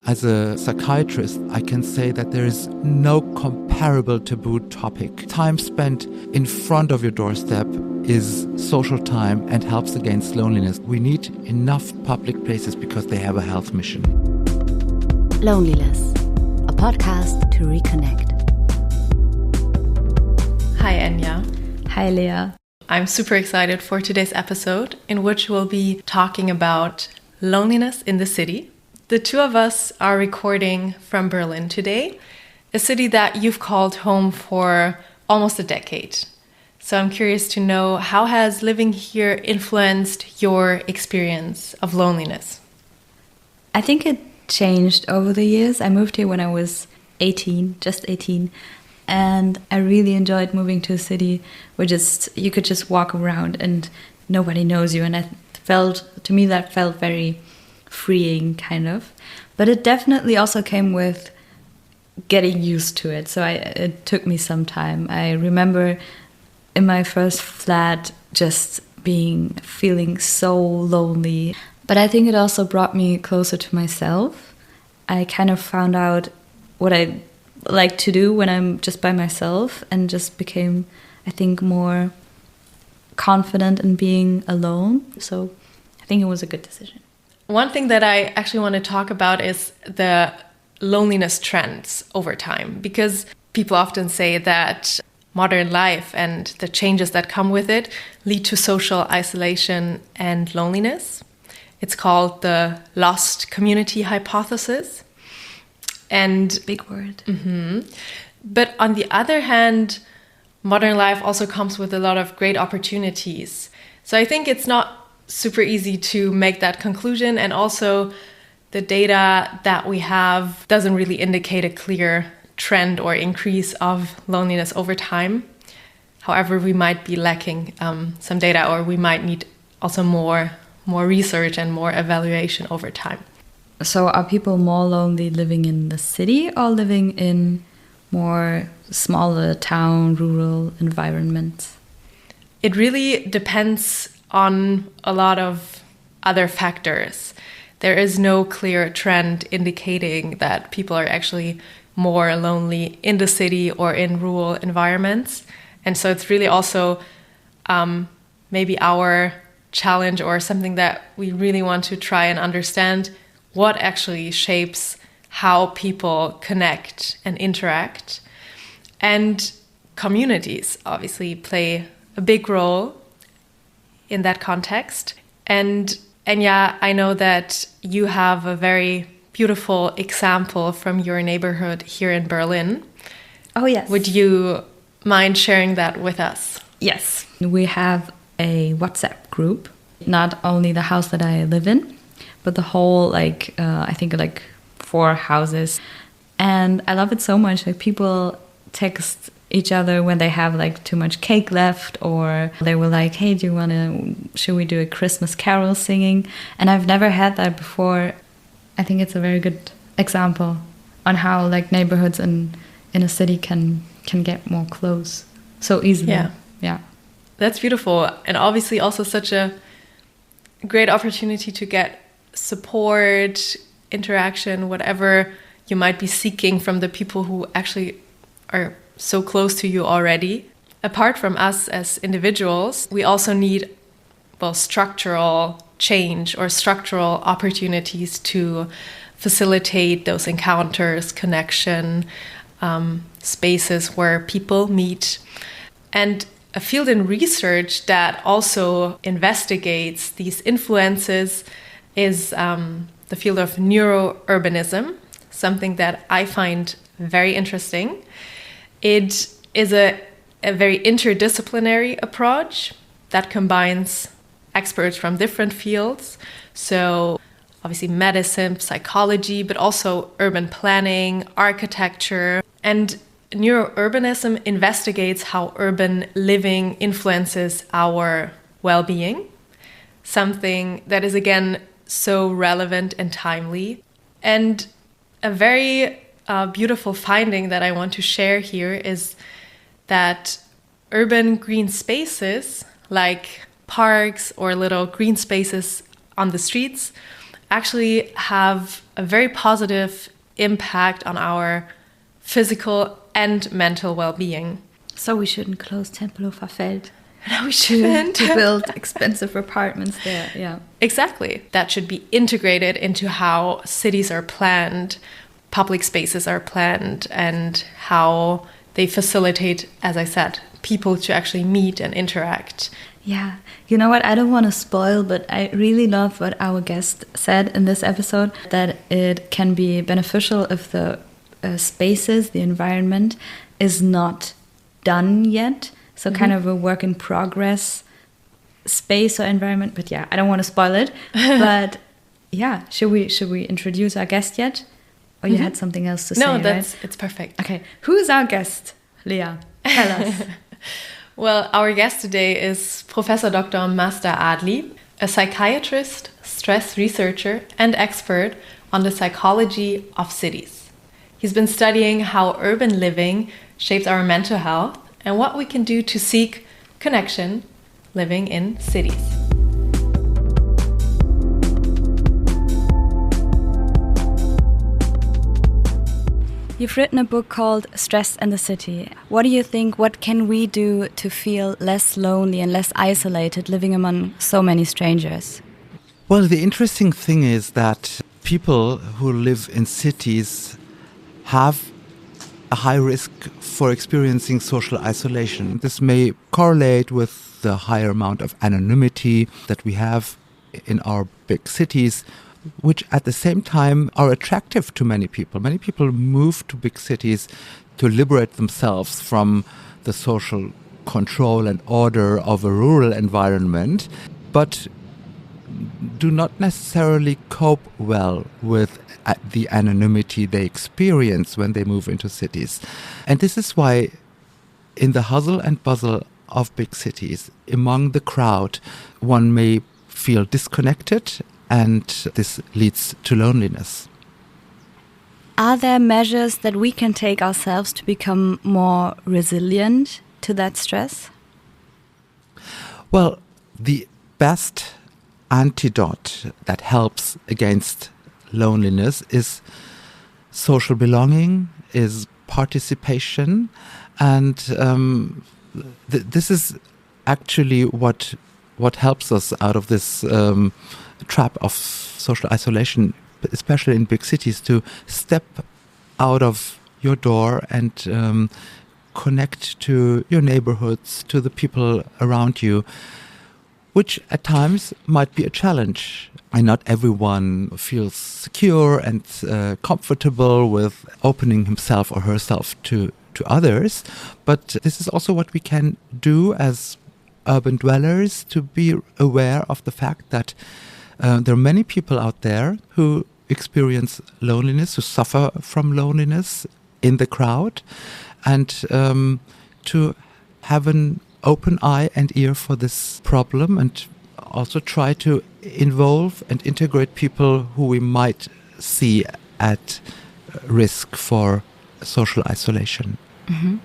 As a psychiatrist, I can say that there is no comparable taboo topic. Time spent in front of your doorstep is social time and helps against loneliness. We need enough public places because they have a health mission. Loneliless, a podcast to reconnect. Hi, Enya. Hi, Lea. I'm super excited for today's episode, in which we'll be talking about loneliness in the city. The two of us are recording from Berlin today, a city that you've called home for almost a decade. So I'm curious to know, how has living here influenced your experience of loneliness? I think it changed over the years. I moved here when I was 18, just 18. And I really enjoyed moving to a city where you could just walk around and nobody knows you. And to me, that felt very freeing, kind of. But it definitely also came with getting used to it. So it took me some time. I remember in my first flat just feeling so lonely. But I think it also brought me closer to myself. I kind of found out what I like to do when I'm just by myself, and just became, I think, more confident in being alone. So I think it was a good decision. One thing that I actually want to talk about is the loneliness trends over time, because people often say that modern life and the changes that come with it lead to social isolation and loneliness. It's called the lost community hypothesis. And big word. Mm-hmm. But on the other hand, modern life also comes with a lot of great opportunities. So I think it's not super easy to make that conclusion, and also the data that we have doesn't really indicate a clear trend or increase of loneliness over time. However, we might be lacking some data, or we might need also more research and more evaluation over time. So are people more lonely living in the city or living in more smaller town, rural environments? It really depends on a lot of other factors. There is no clear trend indicating that people are actually more lonely in the city or in rural environments. And so it's really also maybe our challenge, or something that we really want to try and understand, what actually shapes how people connect and interact. And communities obviously play a big role in that context. And Enya, I know that you have a very beautiful example from your neighborhood here in Berlin. Oh, yes. Would you mind sharing that with us? Yes. We have a WhatsApp group, not only the house that I live in, but the whole, I think 4 houses. And I love it so much. People text each other when they have too much cake left, or they were like, hey, should we do a Christmas carol singing? And I've never had that before. I think it's a very good example on how neighborhoods in a city can get more close so easily. Yeah. That's beautiful. And obviously also such a great opportunity to get support, interaction, whatever you might be seeking from the people who actually are so close to you already. Apart from us as individuals, we also need, structural change or structural opportunities to facilitate those encounters, connection, spaces where people meet. And a field in research that also investigates these influences is the field of neurourbanism, something that I find very interesting. It is a very interdisciplinary approach that combines experts from different fields. So obviously medicine, psychology, but also urban planning, architecture. And neurourbanism investigates how urban living influences our well-being, something that is, again, so relevant and timely. And a very beautiful finding that I want to share here is that urban green spaces, like parks or little green spaces on the streets, actually have a very positive impact on our physical and mental well-being. So we shouldn't close Tempelhofer Feld. No, we shouldn't. To build expensive apartments there, yeah. Exactly. That should be integrated into how cities are planned, public spaces are planned, and how they facilitate, as I said, people to actually meet and interact. Yeah. You know what? I don't want to spoil, but I really love what our guest said in this episode, that it can be beneficial if the spaces, the environment is not done yet. So kind of a work in progress space or environment. But yeah, I don't want to spoil it. But yeah, should we introduce our guest yet? Or you had something else to say, right? It's perfect. Okay. Who is our guest, Leah? Tell us. Well, our guest today is Professor Dr. Mazda Adli, a psychiatrist, stress researcher, and expert on the psychology of cities. He's been studying how urban living shapes our mental health and what we can do to seek connection living in cities. You've written a book called Stress and the City. What do you think, what can we do to feel less lonely and less isolated living among so many strangers? Well, the interesting thing is that people who live in cities have a high risk for experiencing social isolation. This may correlate with the higher amount of anonymity that we have in our big cities, which at the same time are attractive to many people. Many people move to big cities to liberate themselves from the social control and order of a rural environment, but do not necessarily cope well with the anonymity they experience when they move into cities. And this is why in the hustle and bustle of big cities, among the crowd, one may feel disconnected, and this leads to loneliness. Are there measures that we can take ourselves to become more resilient to that stress? Well, the best antidote that helps against loneliness is social belonging, is participation, and this is actually what helps us out of this trap of social isolation, especially in big cities, to step out of your door and connect to your neighborhoods, to the people around you, which at times might be a challenge. Not everyone feels secure and comfortable with opening himself or herself to others, but this is also what we can do as urban dwellers, to be aware of the fact that there are many people out there who experience loneliness, who suffer from loneliness in the crowd, and to have an open eye and ear for this problem, and also try to involve and integrate people who we might see at risk for social isolation. Mm-hmm.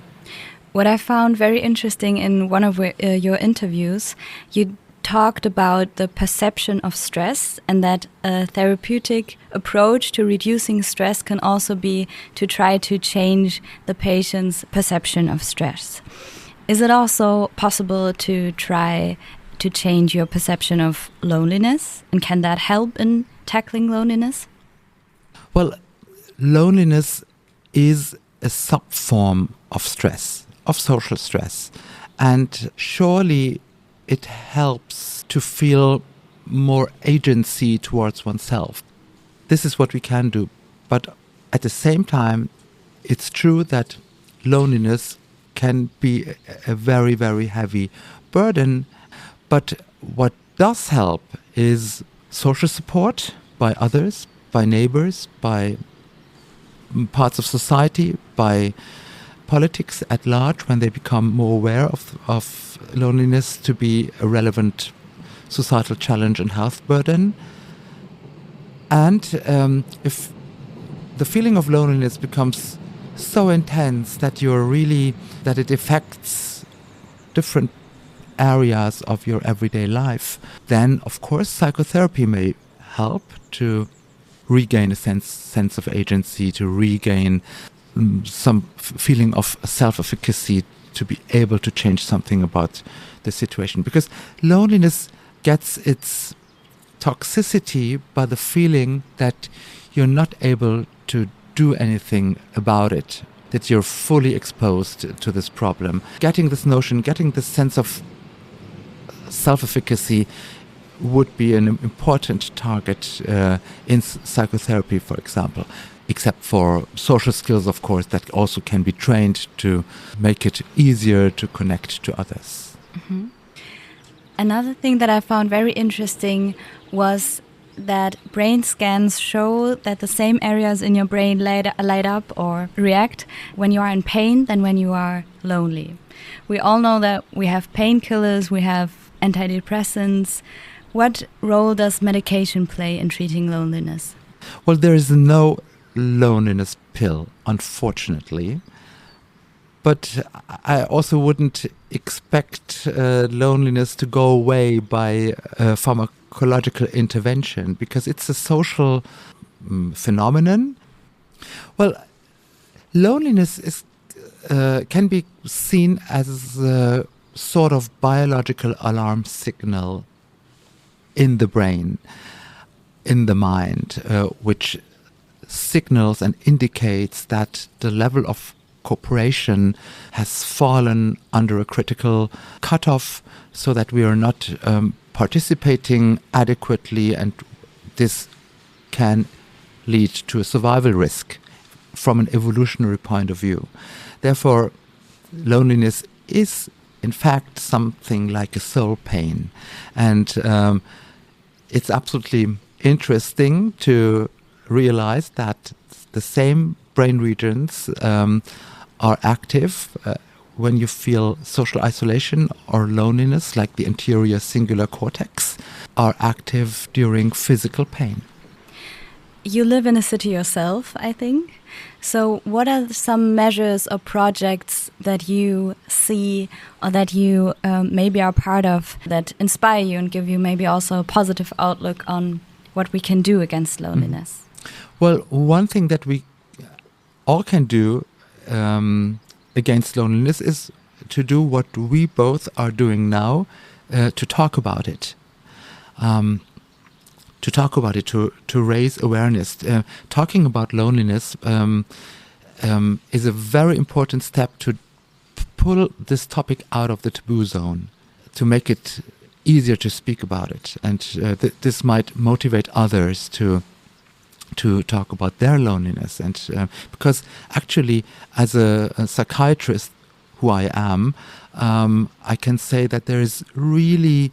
What I found very interesting in one of your interviews, you talked about the perception of stress, and that a therapeutic approach to reducing stress can also be to try to change the patient's perception of stress. Is it also possible to try to change your perception of loneliness? And can that help in tackling loneliness? Well, loneliness is a subform of stress, of social stress. And surely it helps to feel more agency towards oneself. This is what we can do. But at the same time, it's true that loneliness can be a very, very heavy burden. But what does help is social support by others, by neighbors, by parts of society, by politics at large, when they become more aware of loneliness to be a relevant societal challenge and health burden. And if the feeling of loneliness becomes so intense that that it affects different areas of your everyday life, then of course psychotherapy may help to regain a sense of agency, to regain some feeling of self-efficacy, to be able to change something about the situation. Because loneliness gets its toxicity by the feeling that you're not able to do anything about it, that you're fully exposed to this problem. Getting this notion, getting this sense of self-efficacy would be an important target in psychotherapy, for example, except for social skills, of course, that also can be trained to make it easier to connect to others. Mm-hmm. Another thing that I found very interesting was that brain scans show that the same areas in your brain light up or react when you are in pain than when you are lonely. We all know that we have painkillers, we have antidepressants. What role does medication play in treating loneliness? Well, there is no loneliness pill, unfortunately. But I also wouldn't expect loneliness to go away by pharmacological intervention, because it's a social phenomenon. Well, loneliness is can be seen as a sort of biological alarm signal in the brain, in the mind, which signals and indicates that the level of cooperation has fallen under a critical cutoff, so that we are not participating adequately, and this can lead to a survival risk from an evolutionary point of view. Therefore, loneliness is in fact something like a soul pain, and it's absolutely interesting to realize that the same brain regions are active when you feel social isolation or loneliness, like the anterior cingulate cortex, are active during physical pain. You live in a city yourself, I think. So what are some measures or projects that you see or that you maybe are part of that inspire you and give you maybe also a positive outlook on what we can do against loneliness? Well, one thing that we all can do against loneliness is to do what we both are doing now, to talk about it. To raise awareness. Talking about loneliness is a very important step to pull this topic out of the taboo zone, to make it easier to speak about it. And this might motivate others to talk about their loneliness. And because actually, as a psychiatrist who I am, I can say that there is really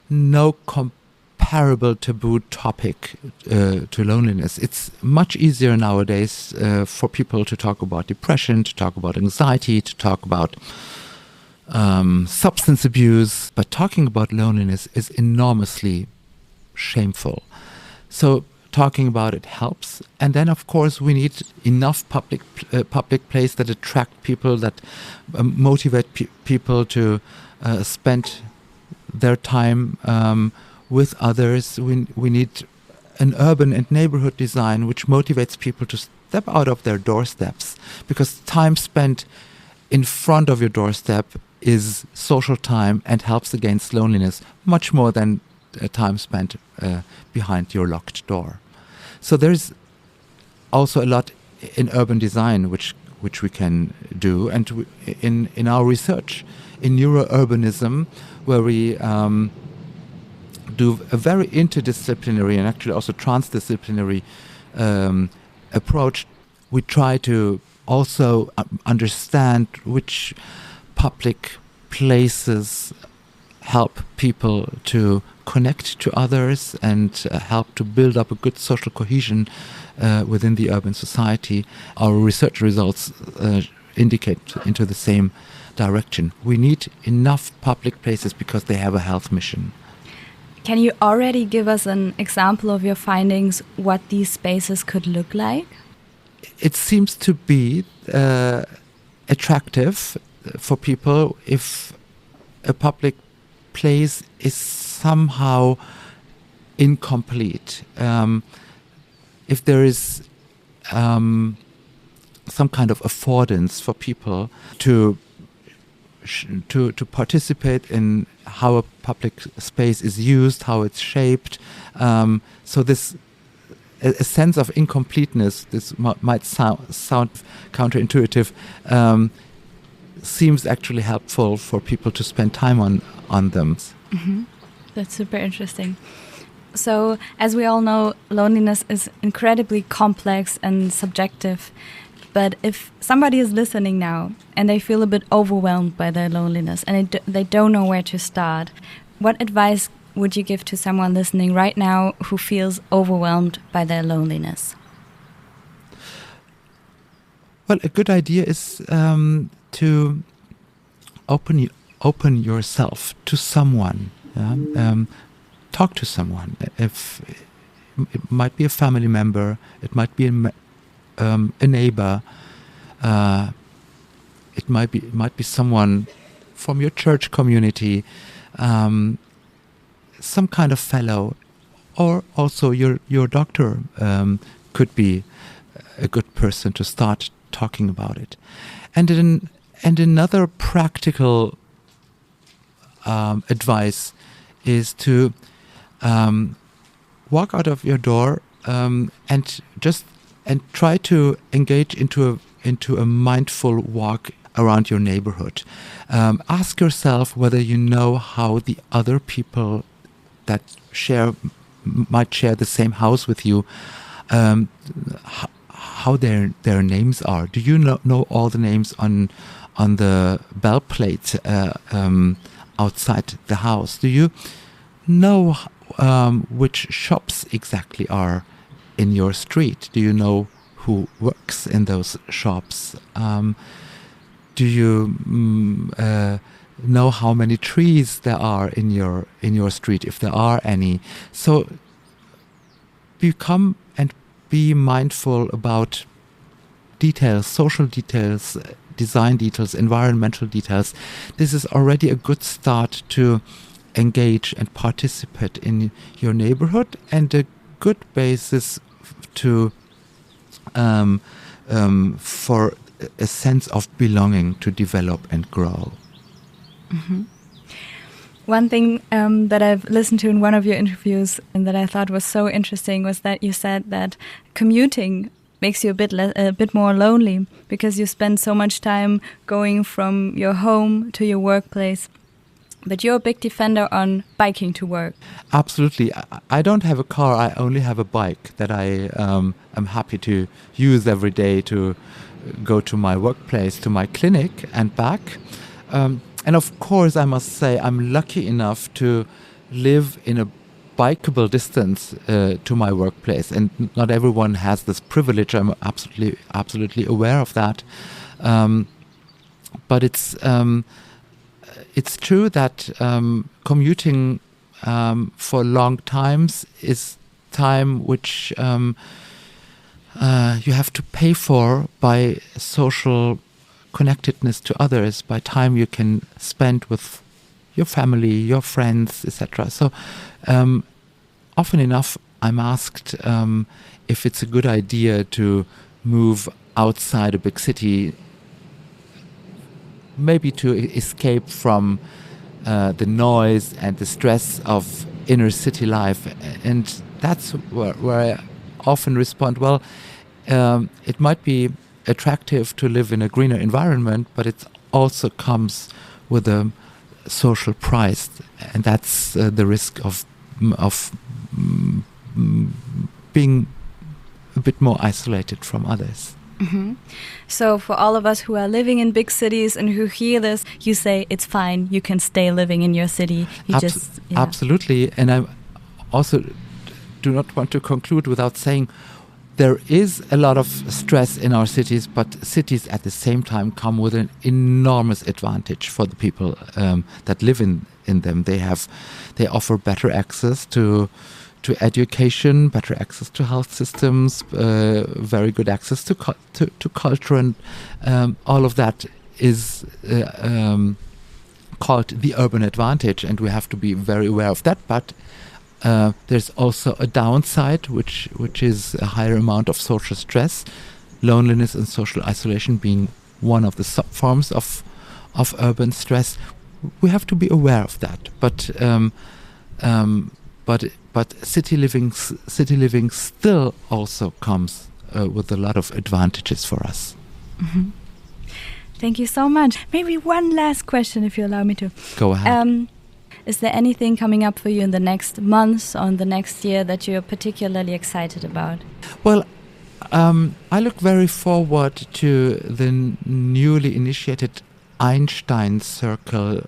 no comparable taboo topic to loneliness. It's much easier nowadays for people to talk about depression, to talk about anxiety, to talk about substance abuse, but talking about loneliness is enormously shameful. So talking about it helps, and then of course we need enough public place that attract people, that motivate people to spend their time with others. We need an urban and neighborhood design which motivates people to step out of their doorsteps, because time spent in front of your doorstep is social time and helps against loneliness much more than time spent behind your locked door. So there's also a lot in urban design which we can do, and in our research in neurourbanism, where we do a very interdisciplinary and actually also transdisciplinary approach. We try to also understand which public places help people to connect to others and help to build up a good social cohesion within the urban society. Our research results indicate into the same direction. We need enough public places because they have a health mission. Can you already give us an example of your findings, what these spaces could look like? It seems to be attractive for people if a public place is somehow incomplete. If there is some kind of affordance for people to participate in how a public space is used, how it's shaped. So this a sense of incompleteness, this might sound counterintuitive, seems actually helpful for people to spend time on them. Mm-hmm. That's super interesting. So, as we all know, loneliness is incredibly complex and subjective. But if somebody is listening now and they feel a bit overwhelmed by their loneliness and they don't know where to start, what advice would you give to someone listening right now who feels overwhelmed by their loneliness? Well, a good idea is to open yourself to someone. Talk to someone. If it might be a family member, it might be a neighbor. It might be someone from your church community, some kind of fellow, or also your doctor could be a good person to start talking about it. And another practical advice is to walk out of your door and try to engage into a mindful walk around your neighborhood. Ask yourself whether you know how the other people that might share the same house with you, how their names are. Do you know all the names on the bell plate outside the house? Do you know which shops exactly are in your street? Do you know who works in those shops? Do you know how many trees there are in your street, if there are any? So become and be mindful about details, social details, design details, environmental details. This is already a good start to engage and participate in your neighborhood, and a good basis to for a sense of belonging to develop and grow. Mm-hmm. One thing that I've listened to in one of your interviews and that I thought was so interesting was that you said that commuting makes you a bit more lonely because you spend so much time going from your home to your workplace. But you're a big defender on biking to work. Absolutely. I don't have a car. I only have a bike that I am happy to use every day to go to my workplace, to my clinic and back. And of course, I must say, I'm lucky enough to live in a bikeable distance to my workplace. And not everyone has this privilege. I'm absolutely aware of that. But it's true that commuting for long times is time which you have to pay for by social connectedness to others, by time you can spend with your family, your friends, etc. So often enough I'm asked if it's a good idea to move outside a big city, maybe to escape from the noise and the stress of inner city life. And that's where I often respond, well, it might be attractive to live in a greener environment, but it also comes with a social price, and that's the risk of being a bit more isolated from others. Mm-hmm. So for all of us who are living in big cities and who hear this, you say it's fine, you can stay living in your city. Absolutely. And I also do not want to conclude without saying there is a lot of stress in our cities, but cities at the same time come with an enormous advantage for the people that live in them. They offer better access to education, better access to health systems, very good access to culture, and all of that is called the urban advantage, and we have to be very aware of that. But There's also a downside, which is a higher amount of social stress, loneliness and social isolation being one of the subforms of urban stress. We have to be aware of that, but city living still also comes with a lot of advantages for us. Mm-hmm. Thank you so much. Maybe one last question, if you allow me to. Go ahead. Is there anything coming up for you in the next months or in the next year that you're particularly excited about? Well, I look very forward to the newly initiated Einstein Circle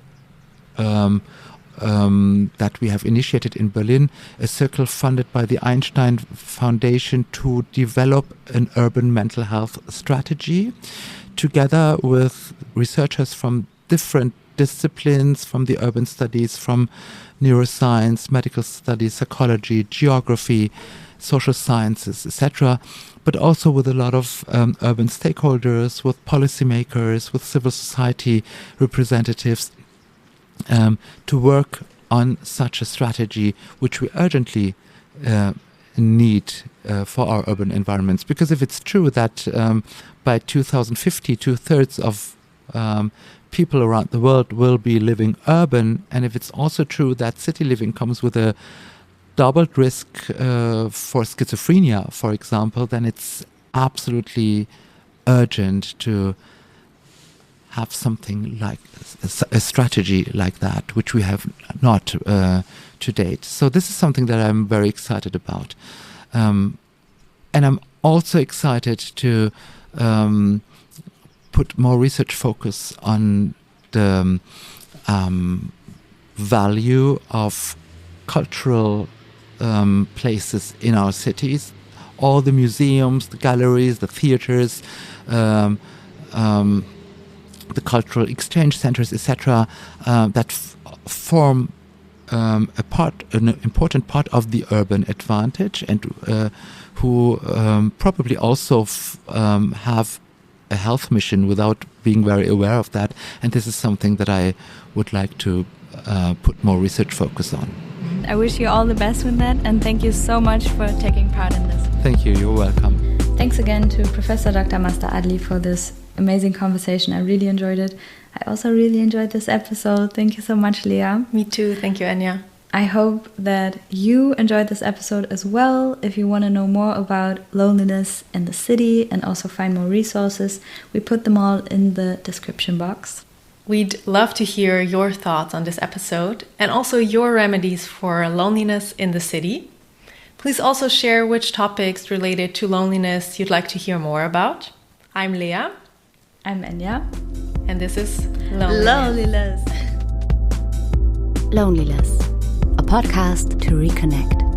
that we have initiated in Berlin, a circle funded by the Einstein Foundation to develop an urban mental health strategy, together with researchers from different disciplines, from the urban studies, from neuroscience, medical studies, psychology, geography, social sciences, etc., but also with a lot of urban stakeholders, with policymakers, with civil society representatives, to work on such a strategy, which we urgently need for our urban environments. Because if it's true that by 2050, 2/3 of people around the world will be living urban, and if it's also true that city living comes with a doubled risk for schizophrenia, for example, then it's absolutely urgent to have something like a strategy like that, which we have not to date. So this is something that I'm very excited about. And I'm also excited to put more research focus on the value of cultural places in our cities. All the museums, the galleries, the theaters, the cultural exchange centers, etc., that form an important part of the urban advantage, and who probably also have a health mission without being very aware of that. And this is something that I would like to put more research focus on. I wish you all the best with that, and thank you so much for taking part in this. Thank you. You're welcome. Thanks again to Professor Dr. Mazda Adli for this amazing conversation. I really enjoyed it. I also really enjoyed this episode. Thank you so much, Leah. Me too. Thank you, Anya. I hope that you enjoyed this episode as well. If you want to know more about loneliness in the city and also find more resources, we put them all in the description box. We'd love to hear your thoughts on this episode and also your remedies for loneliness in the city. Please also share which topics related to loneliness you'd like to hear more about. I'm Leah. I'm Anya. And this is Loneliless. Loneliless, a podcast to reconnect.